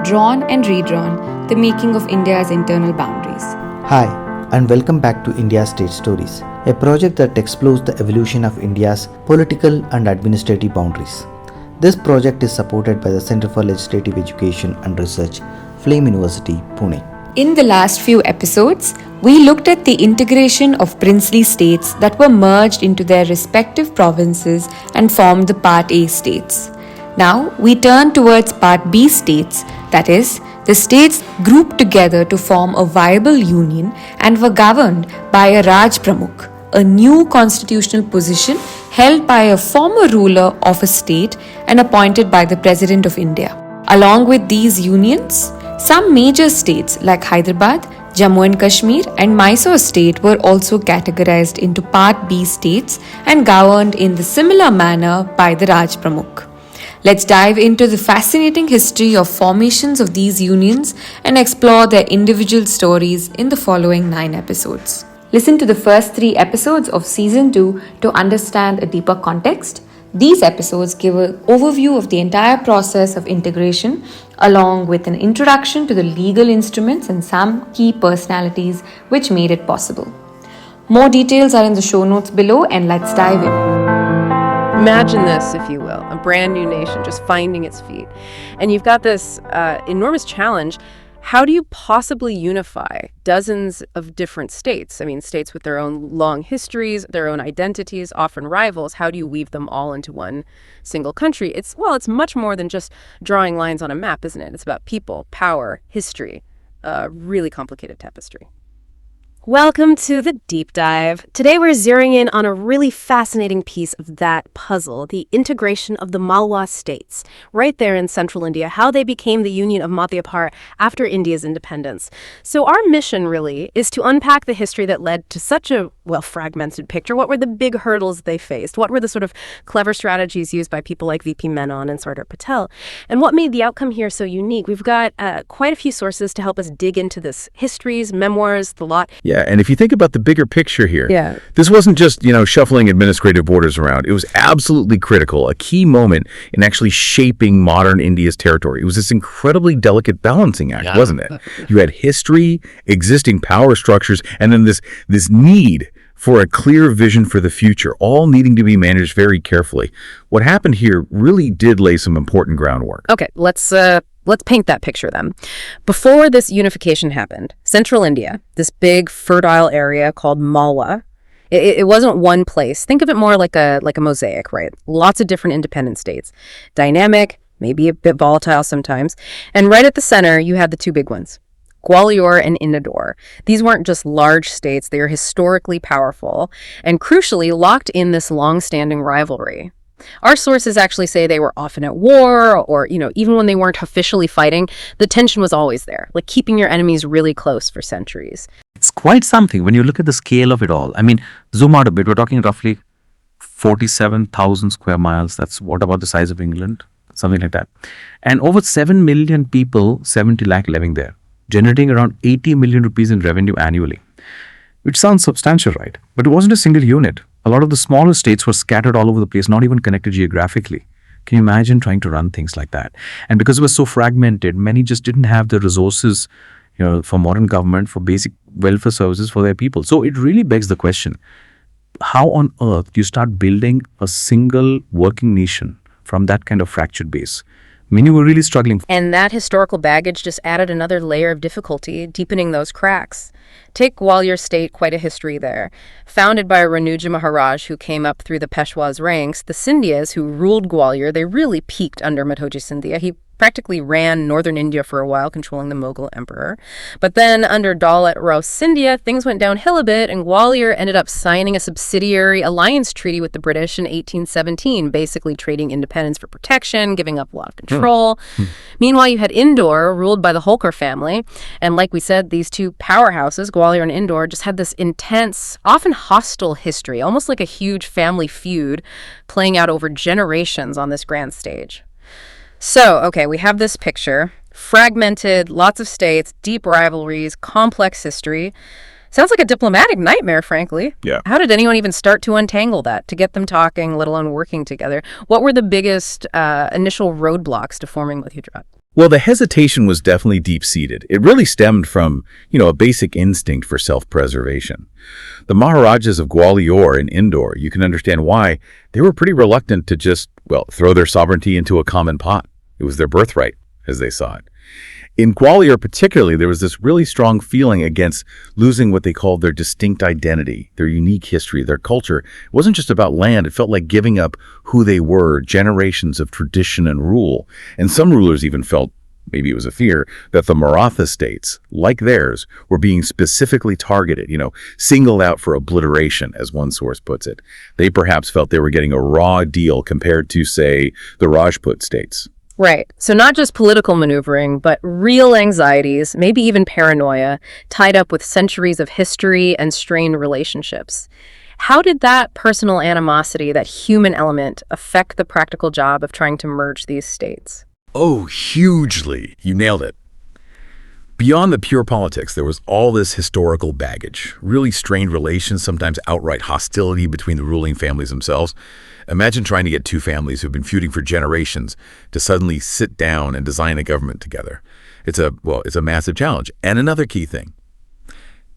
drawn and redrawn, the making of India's internal boundaries. Hi, and welcome back to India's State Stories, a project that explores the evolution of India's political and administrative boundaries. This project is supported by the Center for Legislative Education and Research, Flame University, Pune. In the last few episodes, we looked at the integration of princely states that were merged into their respective provinces and formed the Part A states. Now, we turn towards Part B states, that is, the states grouped together to form a viable union and were governed by a Raj Pramukh, a new constitutional position held by a former ruler of a state and appointed by the President of India. Along with these unions, some major states like Hyderabad, Jammu and Kashmir and Mysore state were also categorized into Part B states and governed in the similar manner by the Raj Pramukh. Let's dive into the fascinating history of formations of these unions and explore their individual stories in the following 9 episodes. Listen to the first 3 episodes of Season 2 to understand a deeper context. These episodes give an overview of the entire process of integration, along with an introduction to the legal instruments and some key personalities which made it possible. More details are in the show notes below, and let's dive in. Imagine this, if you will, a brand new nation just finding its feet. And you've got this enormous challenge. How do you possibly unify dozens of different states? I mean, states with their own long histories, their own identities, often rivals. How do you weave them all into one single country? It's much more than just drawing lines on a map, isn't it? It's about people, power, history, a really complicated tapestry. Welcome to the Deep Dive. Today we're zeroing in on a really fascinating piece of that puzzle, the integration of the Malwa states, right there in central India, how they became the Union of Madhya Bharat after India's independence. So our mission really is to unpack the history that led to such a, fragmented picture. What were the big hurdles they faced? What were the sort of clever strategies used by people like VP Menon and Sardar Patel? And what made the outcome here so unique? We've got quite a few sources to help us dig into this: histories, memoirs, the lot. Yeah, and if you think about the bigger picture here, Yeah. this wasn't just, shuffling administrative borders around. It was absolutely critical, a key moment in actually shaping modern India's territory. It was this incredibly delicate balancing act, wasn't it? You had history, existing power structures, and then this need for a clear vision for the future, all needing to be managed very carefully. What happened here really did lay some important groundwork. Okay, let's paint that picture then. Before this unification happened, central India, this big fertile area called Malwa, it wasn't one place. Think of it more like a mosaic, right? Lots of different independent states. Dynamic, maybe a bit volatile sometimes. And right at the center, you had the 2 big ones, Gwalior and Indore. These weren't just large states, they are historically powerful and crucially locked in this long-standing rivalry. Our sources actually say they were often at war or, even when they weren't officially fighting, the tension was always there, like keeping your enemies really close for centuries. It's quite something when you look at the scale of it all. I mean, zoom out a bit, we're talking roughly 47,000 square miles. That's what about the size of England? Something like that. And over 7 million people, 70 lakh living there, generating around 80 million rupees in revenue annually, which sounds substantial, right? But it wasn't a single unit. A lot of the smaller states were scattered all over the place, not even connected geographically. Can you imagine trying to run things like that? And because it was so fragmented, many just didn't have the resources, for modern government, for basic welfare services for their people. So it really begs the question, how on earth do you start building a single working nation from that kind of fractured base? Many were really struggling. And that historical baggage just added another layer of difficulty, deepening those cracks. Take Gwalior state, quite a history there. Founded by Ranuja Maharaj, who came up through the Peshwa's ranks, the Scindias, who ruled Gwalior, they really peaked under Madhoji Scindia. He practically ran northern India for a while, controlling the Mughal emperor. But then under Daulat Rao Scindia, things went downhill a bit, and Gwalior ended up signing a subsidiary alliance treaty with the British in 1817, basically trading independence for protection, giving up a lot of control. Meanwhile, you had Indore, ruled by the Holkar family. And like we said, these 2 powerhouses, Gwalior and Indore, just had this intense, often hostile history, almost like a huge family feud playing out over generations on this grand stage. So, okay, we have this picture, fragmented, lots of states, deep rivalries, complex history. Sounds like a diplomatic nightmare, frankly. Yeah. How did anyone even start to untangle that, to get them talking, let alone working together? What were the biggest initial roadblocks to forming Madhya Bharat? Well, the hesitation was definitely deep-seated. It really stemmed from, a basic instinct for self-preservation. The Maharajas of Gwalior and Indore, you can understand why, they were pretty reluctant to just, throw their sovereignty into a common pot. It was their birthright, as they saw it. In Gwalior particularly, there was this really strong feeling against losing what they called their distinct identity, their unique history, their culture. It wasn't just about land. It felt like giving up who they were, generations of tradition and rule. And some rulers even felt, maybe it was a fear, that the Maratha states, like theirs, were being specifically targeted, singled out for obliteration, as one source puts it. They perhaps felt they were getting a raw deal compared to, say, the Rajput states. Right. So not just political maneuvering, but real anxieties, maybe even paranoia, tied up with centuries of history and strained relationships. How did that personal animosity, that human element, affect the practical job of trying to merge these states? Oh, hugely. You nailed it. Beyond the pure politics, there was all this historical baggage, really strained relations, sometimes outright hostility between the ruling families themselves. Imagine trying to get two families who've been feuding for generations to suddenly sit down and design a government together. It's a massive challenge. And another key thing.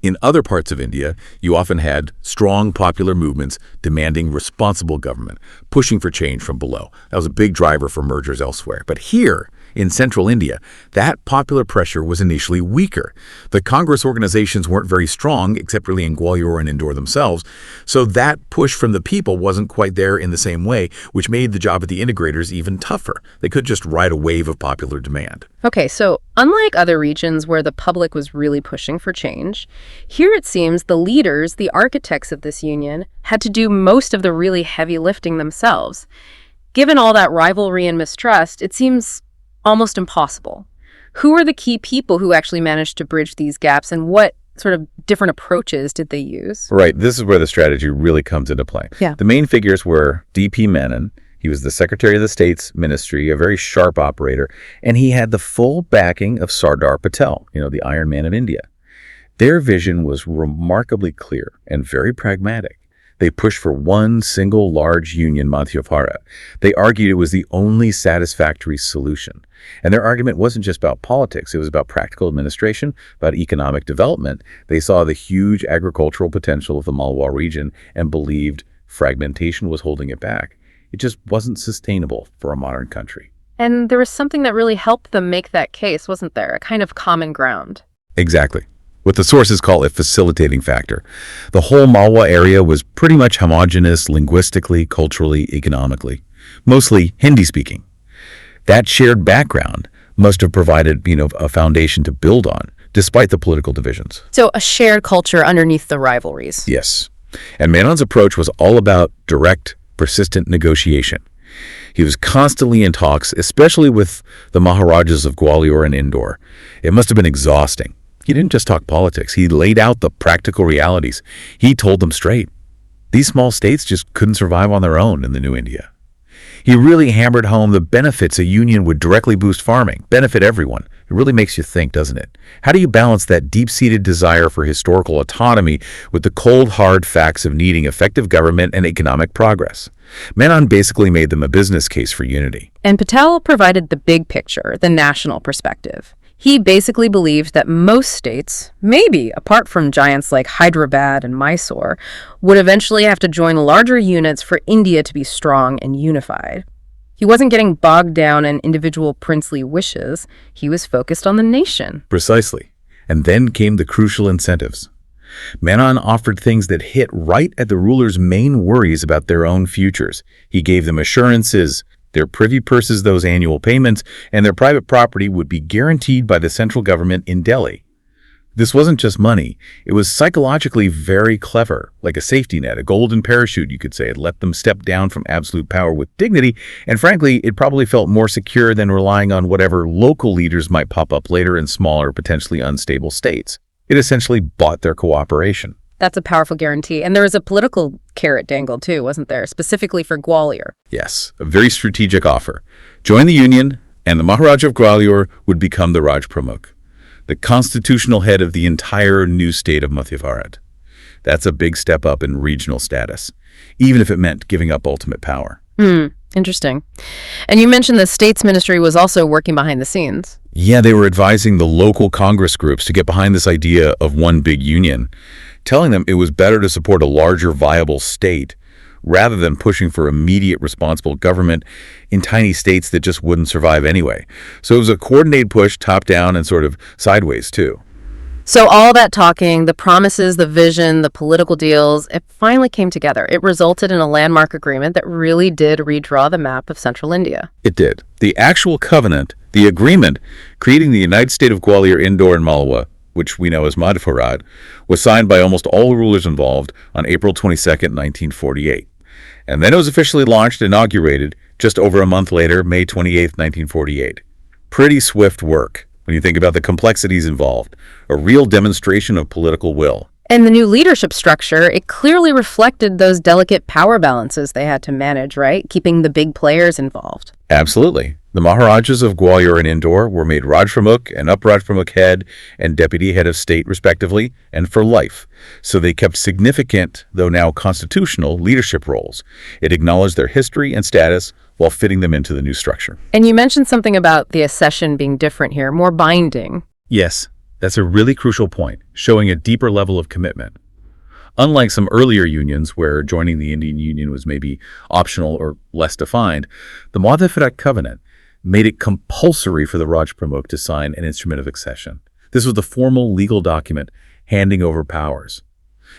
In other parts of India, you often had strong popular movements demanding responsible government, pushing for change from below. That was a big driver for mergers elsewhere. But here, in central India, that popular pressure was initially weaker. The Congress organizations weren't very strong, except really in Gwalior and Indore themselves, so that push from the people wasn't quite there in the same way, which made the job of the integrators even tougher. They could just ride a wave of popular demand. Okay, so unlike other regions where the public was really pushing for change, here it seems the leaders, the architects of this union, had to do most of the really heavy lifting themselves. Given all that rivalry and mistrust, it seems almost impossible. Who are the key people who actually managed to bridge these gaps, and what sort of different approaches did they use? Right, this is where the strategy really comes into play. Yeah. The main figures were D.P. Menon. He was the Secretary of the State's Ministry, a very sharp operator, and he had the full backing of Sardar Patel, the Iron Man of India. Their vision was remarkably clear and very pragmatic. They pushed for one single large union, Madhya Bharat. They argued it was the only satisfactory solution. And their argument wasn't just about politics. It was about practical administration, about economic development. They saw the huge agricultural potential of the Malwa region and believed fragmentation was holding it back. It just wasn't sustainable for a modern country. And there was something that really helped them make that case, wasn't there? A kind of common ground. Exactly. What the sources call a facilitating factor. The whole Malwa area was pretty much homogeneous linguistically, culturally, economically, mostly Hindi-speaking. That shared background must have provided, a foundation to build on, despite the political divisions. So a shared culture underneath the rivalries. Yes. And Menon's approach was all about direct, persistent negotiation. He was constantly in talks, especially with the Maharajas of Gwalior and Indore. It must have been exhausting. He didn't just talk politics. He laid out the practical realities. He told them straight. These small states just couldn't survive on their own in the new India. He really hammered home the benefits a union would directly boost farming, benefit everyone. It really makes you think, doesn't it? How do you balance that deep-seated desire for historical autonomy with the cold, hard facts of needing effective government and economic progress? Menon basically made them a business case for unity. And Patel provided the big picture, the national perspective. He basically believed that most states, maybe apart from giants like Hyderabad and Mysore, would eventually have to join larger units for India to be strong and unified. He wasn't getting bogged down in individual princely wishes. He was focused on the nation. Precisely. And then came the crucial incentives. Menon offered things that hit right at the rulers' main worries about their own futures. He gave them assurances. Their privy purses, those annual payments, and their private property would be guaranteed by the central government in Delhi. This wasn't just money. It was psychologically very clever, like a safety net, a golden parachute, you could say. It let them step down from absolute power with dignity, and frankly, it probably felt more secure than relying on whatever local leaders might pop up later in smaller, potentially unstable states. It essentially bought their cooperation. That's a powerful guarantee. And there was a political carrot dangled too, wasn't there? Specifically for Gwalior. Yes, a very strategic offer. Join the union, and the Maharaj of Gwalior would become the Raj Pramukh, the constitutional head of the entire new state of Madhya Bharat. That's a big step up in regional status, even if it meant giving up ultimate power. Interesting. And you mentioned the states ministry was also working behind the scenes. Yeah, they were advising the local Congress groups to get behind this idea of one big union, telling them it was better to support a larger, viable state rather than pushing for immediate responsible government in tiny states that just wouldn't survive anyway. So it was a coordinated push, top-down and sort of sideways, too. So all that talking, the promises, the vision, the political deals, it finally came together. It resulted in a landmark agreement that really did redraw the map of central India. It did. The actual covenant, the agreement creating the United State of Gwalior, Indore, and Malwa, which we know as Madhya Bharat, was signed by almost all the rulers involved on April 22nd, 1948. And then it was officially launched, inaugurated, just over a month later, May 28th, 1948. Pretty swift work when you think about the complexities involved, a real demonstration of political will. And the new leadership structure, it clearly reflected those delicate power balances they had to manage, right? Keeping the big players involved. Absolutely. The Maharajas of Gwalior and Indore were made Raj Pramukh and Up Raj Pramukh head and deputy head of state, respectively, and for life. So they kept significant, though now constitutional, leadership roles. It acknowledged their history and status while fitting them into the new structure. And you mentioned something about the accession being different here, more binding. Yes, that's a really crucial point, showing a deeper level of commitment. Unlike some earlier unions where joining the Indian Union was maybe optional or less defined, the Madhya Bharat Covenant made it compulsory for the Raj Pramukh to sign an instrument of accession. This was the formal legal document handing over powers.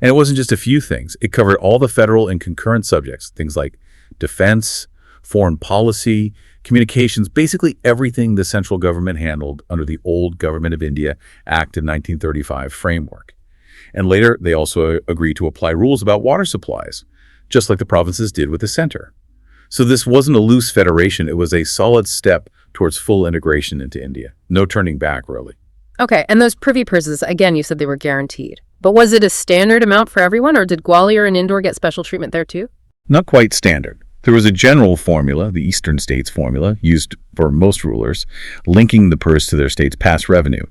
And it wasn't just a few things. It covered all the federal and concurrent subjects, things like defense, foreign policy, communications, basically everything the central government handled under the old Government of India Act of 1935 framework. And later, they also agreed to apply rules about water supplies, just like the provinces did with the center. So this wasn't a loose federation. It was a solid step towards full integration into India. No turning back, really. Okay, and those privy purses, again, you said they were guaranteed. But was it a standard amount for everyone, or did Gwalior and Indore get special treatment there too? Not quite standard. There was a general formula, the Eastern States formula, used for most rulers, linking the purse to their state's past revenue.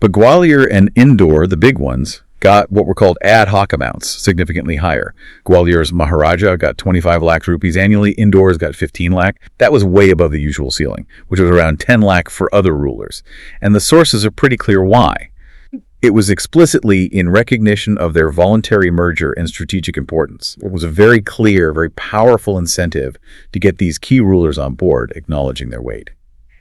But Gwalior and Indore, the big ones, got what were called ad hoc amounts, significantly higher. Gwalior's Maharaja got 25 lakh rupees annually. Indore's got 15 lakh. That was way above the usual ceiling, which was around 10 lakh for other rulers. And the sources are pretty clear why. It was explicitly in recognition of their voluntary merger and strategic importance. It was a very clear, very powerful incentive to get these key rulers on board, acknowledging their weight.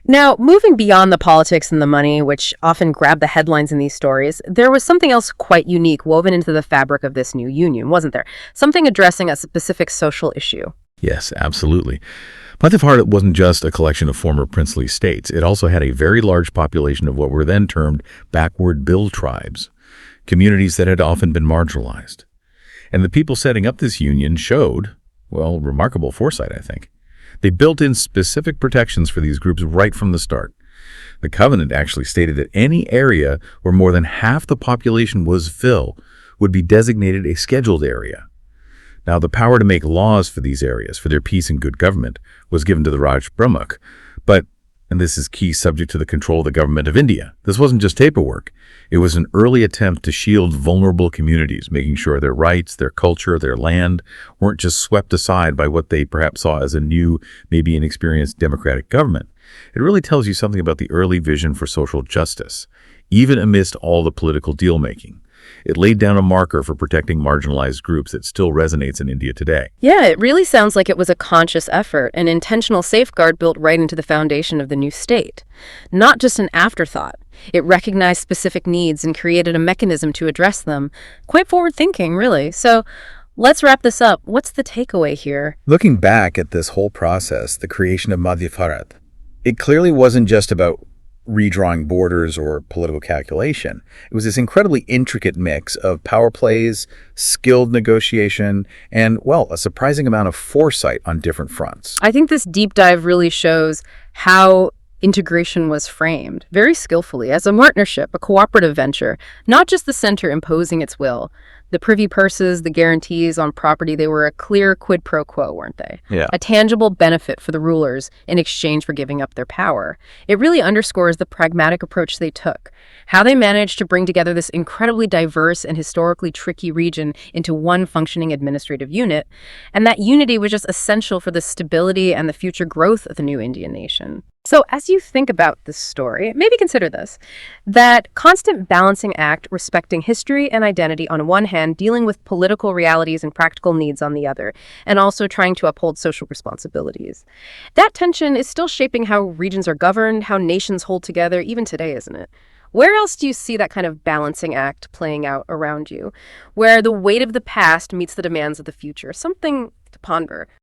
Now, moving beyond the politics and the money, which often grab the headlines in these stories, there was something else quite unique woven into the fabric of this new union, wasn't there? Something addressing a specific social issue. Yes, absolutely. Madhya Bharat wasn't just a collection of former princely states. It also had a very large population of what were then termed backward bill tribes, communities that had often been marginalized. And the people setting up this union showed, well, remarkable foresight, I think. They built in specific protections for these groups right from the start. The covenant actually stated that any area where more than half the population was Phil would be designated a scheduled area. Now, the power to make laws for these areas, for their peace and good government, was given to the Raj Pramukh. But, and this is key, subject to the control of the Government of India. This wasn't just paperwork. It was an early attempt to shield vulnerable communities, making sure their rights, their culture, their land weren't just swept aside by what they perhaps saw as a new, maybe inexperienced democratic government. It really tells you something about the early vision for social justice, even amidst all the political deal-making. It laid down a marker for protecting marginalized groups that still resonates in India today. Yeah, it really sounds like it was a conscious effort, an intentional safeguard built right into the foundation of the new state. Not just an afterthought. It recognized specific needs and created a mechanism to address them. Quite forward-thinking, really. So let's wrap this up. What's the takeaway here? Looking back at this whole process, the creation of Madhya Bharat, it clearly wasn't just about redrawing borders or political calculation. It was this incredibly intricate mix of power plays, skilled negotiation, and, well, a surprising amount of foresight on different fronts. I think this deep dive really shows how integration was framed, very skillfully, as a partnership, a cooperative venture, not just the center imposing its will. The privy purses, the guarantees on property, they were a clear quid pro quo, weren't they? Yeah. A tangible benefit for the rulers in exchange for giving up their power. It really underscores the pragmatic approach they took, how they managed to bring together this incredibly diverse and historically tricky region into one functioning administrative unit, and that unity was just essential for the stability and the future growth of the new Indian nation. So as you think about this story, maybe consider this, that constant balancing act respecting history and identity on one hand, dealing with political realities and practical needs on the other, and also trying to uphold social responsibilities. That tension is still shaping how regions are governed, how nations hold together, even today, isn't it? Where else do you see that kind of balancing act playing out around you, where the weight of the past meets the demands of the future? Something to ponder.